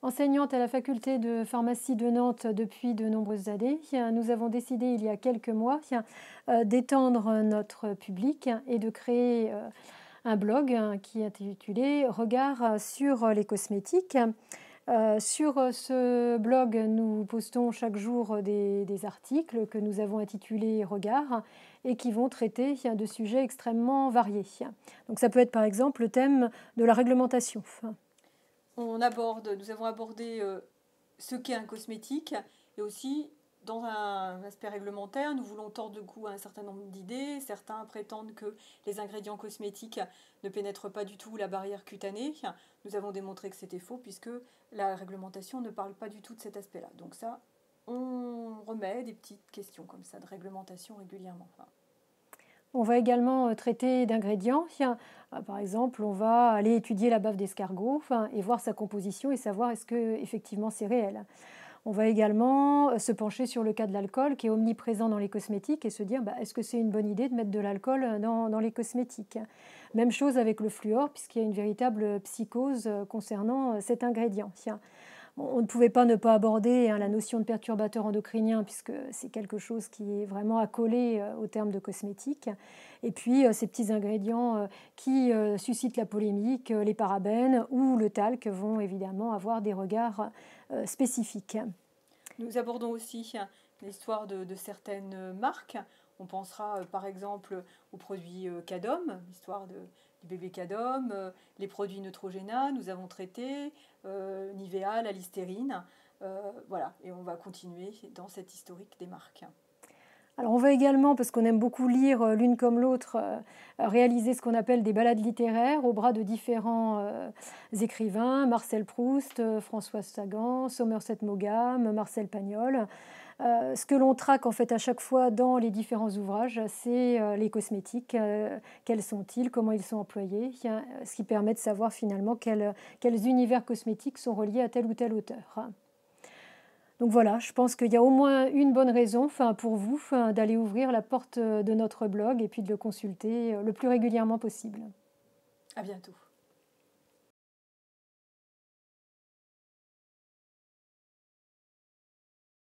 Enseignante à la faculté de pharmacie de Nantes depuis de nombreuses années, nous avons décidé il y a quelques mois d'étendre notre public et de créer un blog qui est intitulé Regard sur les cosmétiques. Sur ce blog, nous postons chaque jour des articles que nous avons intitulés Regard et qui vont traiter de sujets extrêmement variés. Donc ça peut être par exemple le thème de la réglementation. Nous avons abordé ce qu'est un cosmétique et aussi dans un aspect réglementaire, nous voulons tordre le cou à un certain nombre d'idées. Certains prétendent que les ingrédients cosmétiques ne pénètrent pas du tout la barrière cutanée. Nous avons démontré que c'était faux puisque la réglementation ne parle pas du tout de cet aspect-là. Donc ça, on remet des petites questions comme ça de réglementation régulièrement. On va également traiter d'ingrédients. Par exemple, on va aller étudier la bave d'escargot et voir sa composition et savoir est-ce que effectivement c'est réel. On va également se pencher sur le cas de l'alcool qui est omniprésent dans les cosmétiques et se dire est-ce que c'est une bonne idée de mettre de l'alcool dans les cosmétiques. Même chose avec le fluor puisqu'il y a une véritable psychose concernant cet ingrédient. On ne pouvait pas ne pas aborder la notion de perturbateur endocrinien puisque c'est quelque chose qui est vraiment accolé au terme de cosmétique. Et puis ces petits ingrédients qui suscitent la polémique, les parabènes ou le talc vont évidemment avoir des regards spécifiques. Nous abordons aussi l'histoire de certaines marques. On pensera par exemple aux produits Cadom, l'histoire du bébé Cadom, les produits Neutrogena, nous avons traité, Nivea, la Listerine. Voilà, et on va continuer dans cette historique des marques. Alors on va également, parce qu'on aime beaucoup lire l'une comme l'autre, réaliser ce qu'on appelle des balades littéraires au bras de différents écrivains, Marcel Proust, Françoise Sagan, Somerset Maugham, Marcel Pagnol. Ce que l'on traque en fait à chaque fois dans les différents ouvrages, c'est les cosmétiques, quels sont-ils, comment ils sont employés, ce qui permet de savoir finalement quels univers cosmétiques sont reliés à tel ou tel auteur. Donc voilà, je pense qu'il y a au moins une bonne raison pour vous d'aller ouvrir la porte de notre blog et puis de le consulter le plus régulièrement possible. À bientôt.